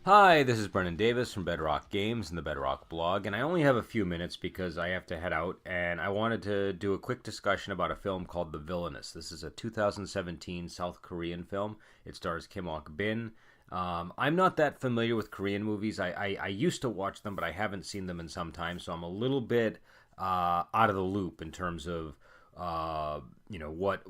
Hi, this is Brennan Davis from Bedrock Games and the Bedrock blog, and I only have a few minutes because I have to head out, and I wanted to do a quick discussion about a film called The Villainess. This is a 2017 South Korean film. It stars Kim Ok Bin. I'm not that familiar with Korean movies. I used to watch them, but I haven't seen them in some time, so I'm a little bit out of the loop in terms of what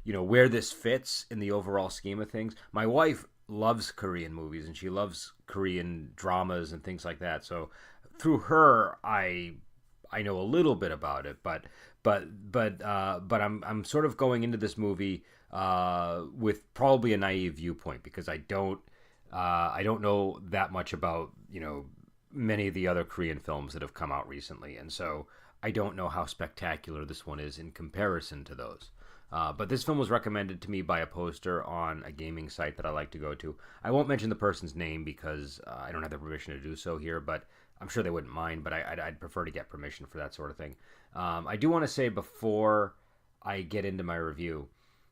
where this fits in the overall scheme of things. My wife loves Korean movies and she loves Korean dramas and things like that. So through her, I know a little bit about it, but I'm sort of going into this movie with probably a naive viewpoint because I don't know that much about many of the other Korean films that have come out recently, and so I don't know how spectacular this one is in comparison to those. But this film was recommended to me by a poster on a gaming site that I like to go to. I won't mention the person's name because I don't have the permission to do so here, but I'm sure they wouldn't mind, but I'd prefer to get permission for that sort of thing. I do want to say before I get into my review,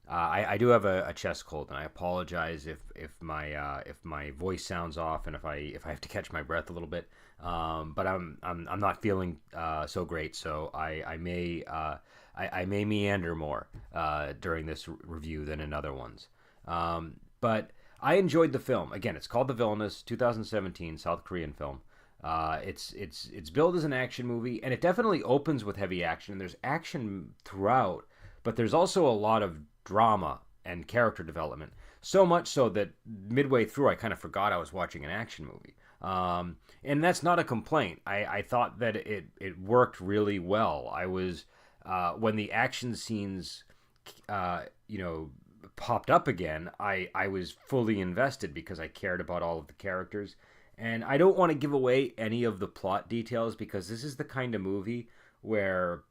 I do have a chest cold, and I apologize if my voice sounds off and if I have to catch my breath a little bit. But I'm not feeling so great, so I may meander more during this review than in other ones. But I enjoyed the film. Again, it's called The Villainous, 2017 South Korean film. It's billed as an action movie, and it definitely opens with heavy action. There's action throughout, but there's also a lot of drama and character development. So much so that midway through, I kind of forgot I was watching an action movie. And that's not a complaint. I thought that it worked really well. I was when the action scenes, popped up again. I was fully invested because I cared about all of the characters. And I don't want to give away any of the plot details because this is the kind of movie where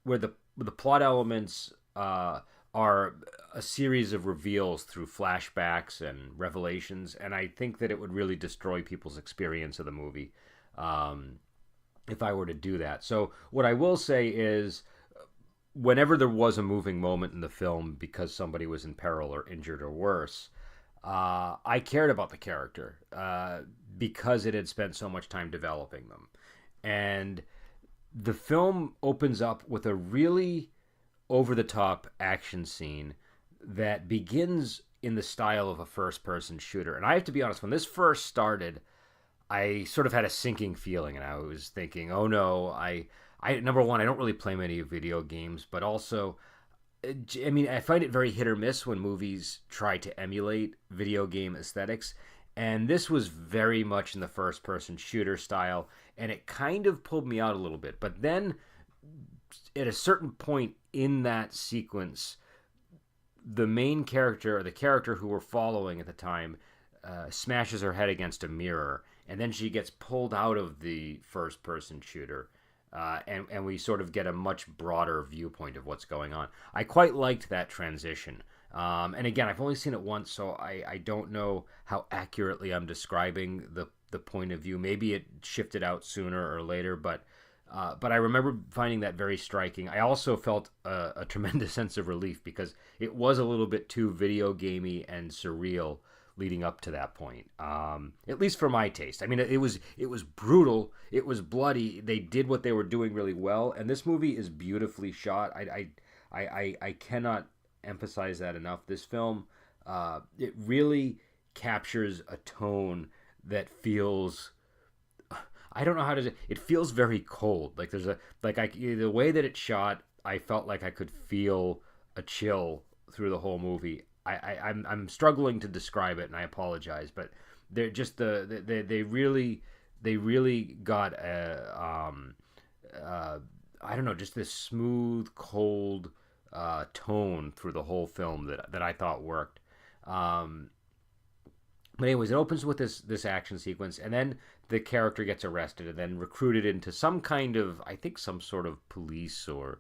the plot elements are a series of reveals through flashbacks and revelations, and I think that it would really destroy people's experience of the movie if I were to do that. So what I will say is, whenever there was a moving moment in the film because somebody was in peril or injured or worse, I cared about the character because it had spent so much time developing them. And the film opens up with a really over the top action scene that begins in the style of a first person shooter. And I have to be honest, when this first started, I sort of had a sinking feeling, and I was thinking, oh no, I number one, I don't really play many video games, but also, I mean, I find it very hit or miss when movies try to emulate video game aesthetics. And this was very much in the first person shooter style, and it kind of pulled me out a little bit. But then at a certain point in that sequence, the main character, or the character who we're following at the time, smashes her head against a mirror, and then she gets pulled out of the first person shooter. And we sort of get a much broader viewpoint of what's going on. I quite liked that transition. And again, I've only seen it once, so I don't know how accurately I'm describing the point of view. Maybe it shifted out sooner or later, but I remember finding that very striking. I also felt a tremendous sense of relief because it was a little bit too video gamey and surreal leading up to that point. At least for my taste. I mean, it was brutal. It was bloody. They did what they were doing really well, and this movie is beautifully shot. I cannot emphasize that enough. This film, it really captures a tone that feels, I don't know how to. It feels very cold. Like there's the way that it's shot. I felt like I could feel a chill through the whole movie. I'm struggling to describe it, and I apologize, but they're just they really got a I don't know, just this smooth, cold tone through the whole film that I thought worked. But anyways, it opens with this action sequence, and then the character gets arrested and then recruited into some kind of, I think, some sort of police or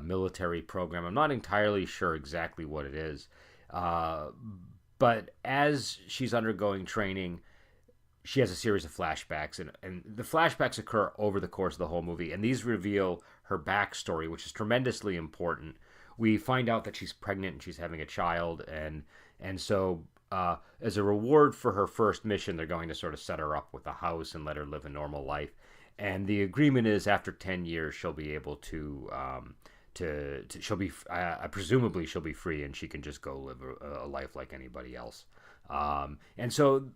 military program. I'm not entirely sure exactly what it is. But as she's undergoing training, she has a series of flashbacks, and the flashbacks occur over the course of the whole movie, and these reveal her backstory, which is tremendously important. We find out that she's pregnant and she's having a child, and so as a reward for her first mission, they're going to sort of set her up with a house and let her live a normal life. And the agreement is after 10 years, she'll be able to she'll be presumably she'll be free and she can just go live a life like anybody else. And so,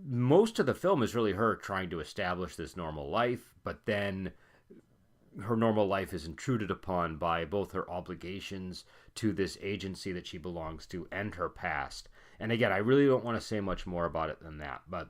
most of the film is really her trying to establish this normal life, but then her normal life is intruded upon by both her obligations to this agency that she belongs to and her past. And again, I really don't want to say much more about it than that, but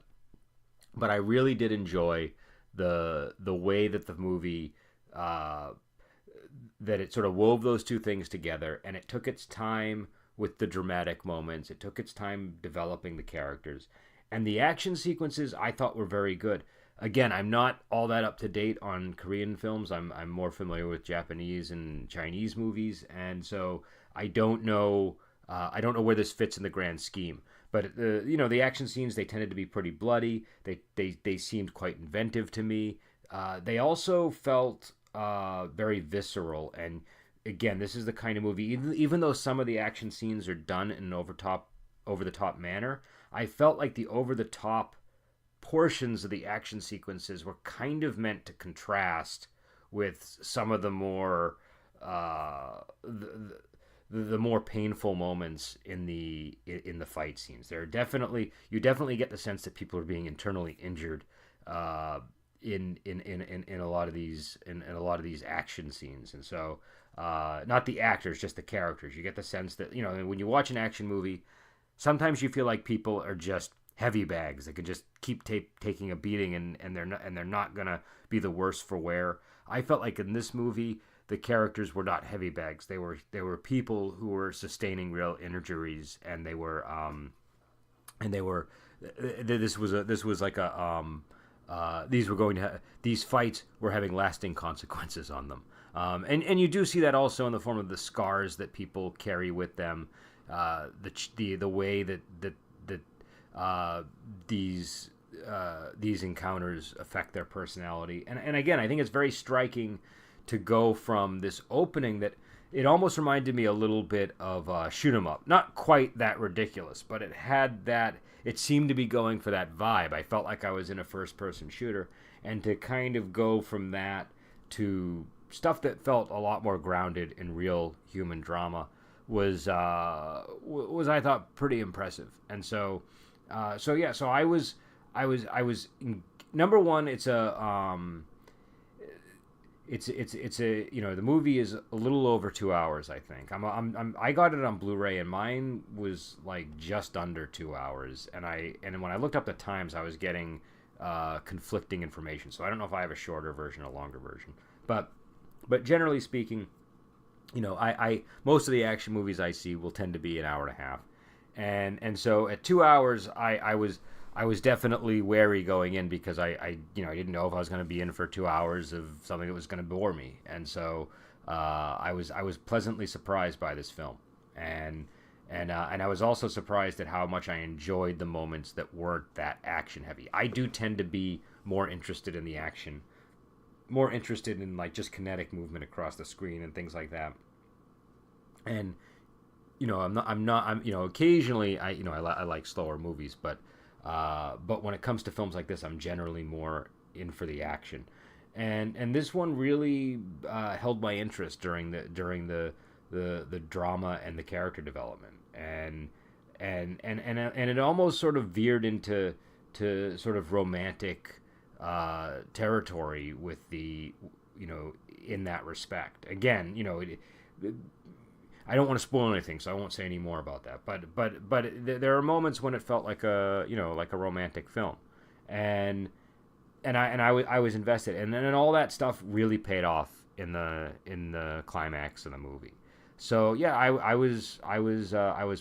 I really did enjoy the way that the movie that it sort of wove those two things together, and it took its time with the dramatic moments. It took its time developing the characters, and the action sequences I thought were very good. Again, I'm not all that up to date on Korean films. I'm more familiar with Japanese and Chinese movies, and so I don't know where this fits in the grand scheme. But the action scenes, they tended to be pretty bloody. They seemed quite inventive to me. They also felt very visceral, and again, this is the kind of movie. Even though some of the action scenes are done in an over the top manner, I felt like the over the top portions of the action sequences were kind of meant to contrast with some of the more the more painful moments in the fight scenes. You definitely get the sense that people are being internally injured in a lot of these action scenes. And so not the actors, just the characters. You get the sense that when you watch an action movie, sometimes you feel like people are just heavy bags that could just keep taking a beating, and they're not gonna be the worse for wear. I felt like in this movie, the characters were not heavy bags. They were people who were sustaining real injuries, and these fights were having lasting consequences on them. And you do see that also in the form of the scars that people carry with them, the way that these encounters affect their personality. And again, I think it's very striking to go from this opening that it almost reminded me a little bit of Shoot 'em Up. Not quite that ridiculous, but it seemed to be going for that vibe. I felt like I was in a first-person shooter, and to kind of go from that to stuff that felt a lot more grounded in real human drama was I thought pretty impressive. And so I was number one. It's the movie is a little over 2 hours. I think I got it on Blu-ray, and mine was like just under 2 hours. And when I looked up the times, I was getting conflicting information. So I don't know if I have a shorter version or a longer version. But generally speaking, I most of the action movies I see will tend to be an hour and a half. And so at 2 hours, I was definitely wary going in, because I didn't know if I was going to be in for 2 hours of something that was going to bore me. And so I was pleasantly surprised by this film, and I was also surprised at how much I enjoyed the moments that weren't that action heavy. I do tend to be more interested in the action, more interested in like just kinetic movement across the screen and things like that. And occasionally I like slower movies, but when it comes to films like this, I'm generally more in for the action, and this one really held my interest during the drama and the character development, and it almost sort of veered into sort of romantic territory with in that respect. Again, I don't want to spoil anything, so I won't say any more about that. But there are moments when it felt like a romantic film, and I was invested, and then all that stuff really paid off in the climax of the movie. So yeah, I was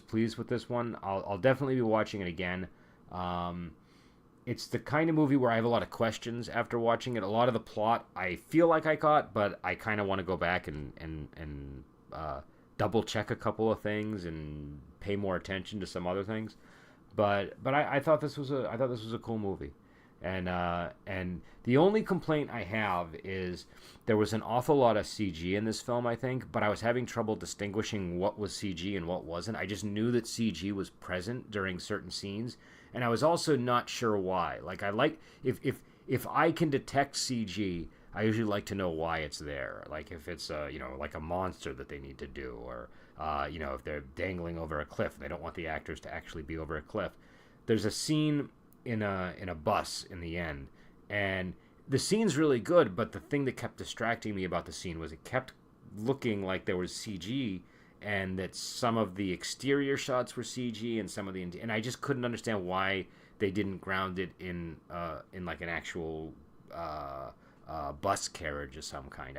pleased with this one. I'll definitely be watching it again. It's the kind of movie where I have a lot of questions after watching it. A lot of the plot I feel like I caught, but I kind of want to go back and double check a couple of things and pay more attention to some other things. But I thought this was a cool movie, And the only complaint I have is there was an awful lot of CG in this film, I think, but I was having trouble distinguishing what was CG and what wasn't. I just knew that CG was present during certain scenes, and I was also not sure why. Like, I like if I can detect CG, I usually like to know why it's there. Like if it's like a monster that they need to do, or if they're dangling over a cliff and they don't want the actors to actually be over a cliff. There's a scene in a bus in the end, and the scene's really good, but the thing that kept distracting me about the scene was it kept looking like there was CG, and that some of the exterior shots were CG and some of and I just couldn't understand why they didn't ground it in like an actual bus carriage of some kind.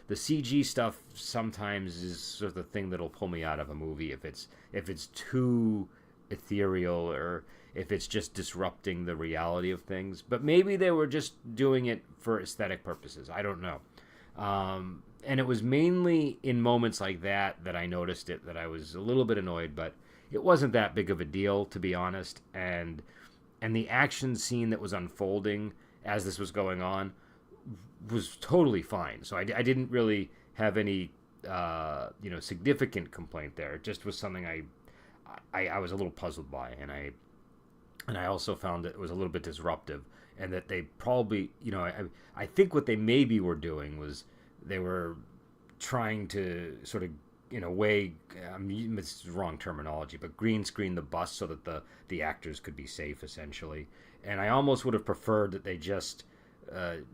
The CG stuff sometimes is sort of the thing that'll pull me out of a movie if it's too ethereal, or if it's just disrupting the reality of things. But maybe they were just doing it for aesthetic purposes. I don't know. And it was mainly in moments like that I noticed it, that I was a little bit annoyed, but it wasn't that big of a deal, to be honest. And the action scene that was unfolding as this was going on was totally fine. So I didn't really have any significant complaint there. It just was something I was a little puzzled by, and I also found that it was a little bit disruptive, and that they probably, I think what they maybe were doing was they were trying to sort of, in a way, it's wrong terminology, but green screen the bus so that the actors could be safe, essentially. And I almost would have preferred that they just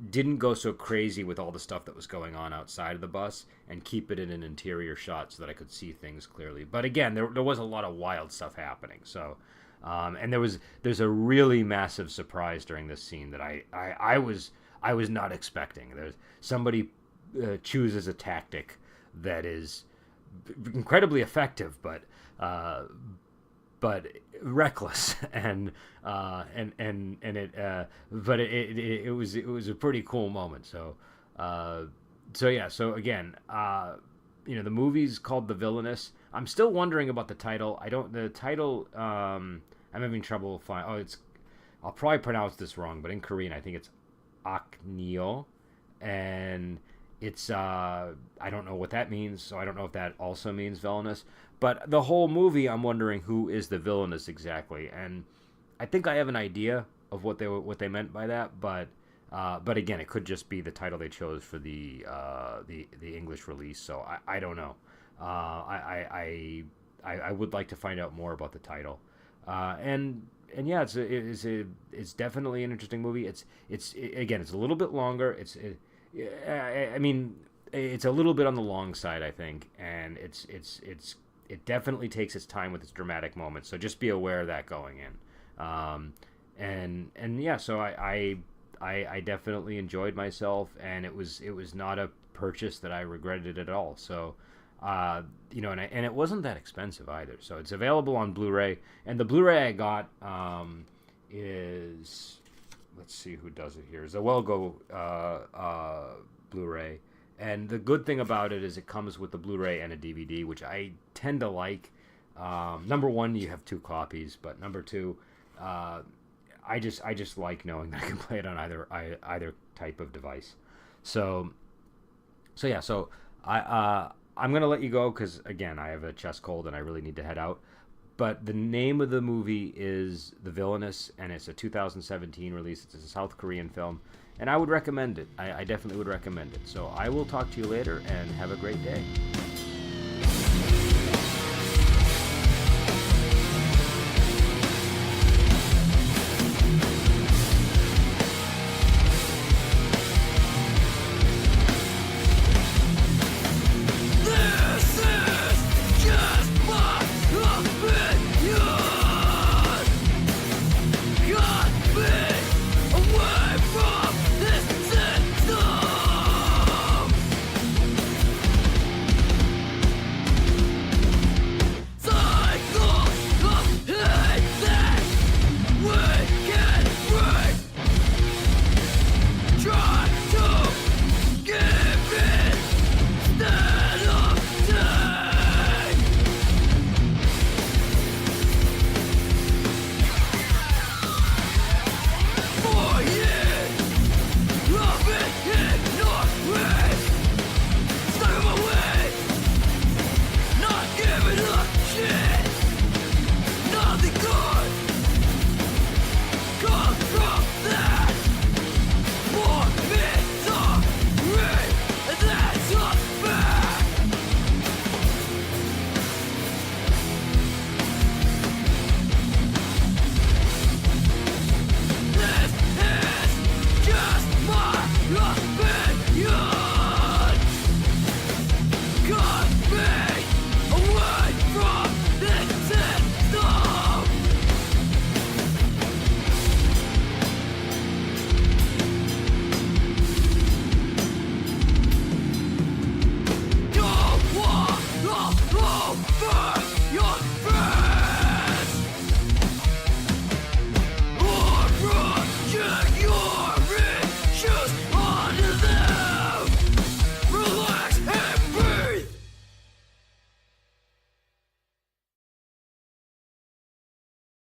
didn't go so crazy with all the stuff that was going on outside of the bus, and keep it in an interior shot so that I could see things clearly. But again, there was a lot of wild stuff happening. So, and there's a really massive surprise during this scene that I was not expecting. There's somebody chooses a tactic that is incredibly effective, but reckless, and it was a pretty cool moment. So again, the movie's called The Villainess. I'm still wondering about the title. I'm having trouble finding. I'll probably pronounce this wrong, but in Korean I think it's Akneo, and it's I don't know what that means, so I don't know if that also means villainous. But the whole movie, I'm wondering who is the villainous exactly, and I think I have an idea of what they meant by that. But again, it could just be the title they chose for the English release. So I don't know. I would like to find out more about the title. And yeah, it's definitely an interesting movie. It's a little bit longer. I mean, it's a little bit on the long side, I think, and it definitely takes its time with its dramatic moments. So just be aware of that going in. And yeah, so I definitely enjoyed myself, and it was not a purchase that I regretted at all. So and it wasn't that expensive either. So it's available on Blu-ray, and the Blu-ray I got is, let's see who does it here. It's a Well-Go Blu-ray. And the good thing about it is it comes with the Blu-ray and a DVD, which I tend to like. Number one, you have two copies, but number two, I just like knowing that I can play it on either type of device. So yeah, so I'm gonna let you go because again, I have a chest cold and I really need to head out. But the name of the movie is The Villainous, and it's a 2017 release. It's a South Korean film, and I would recommend it. I definitely would recommend it. So I will talk to you later, and have a great day.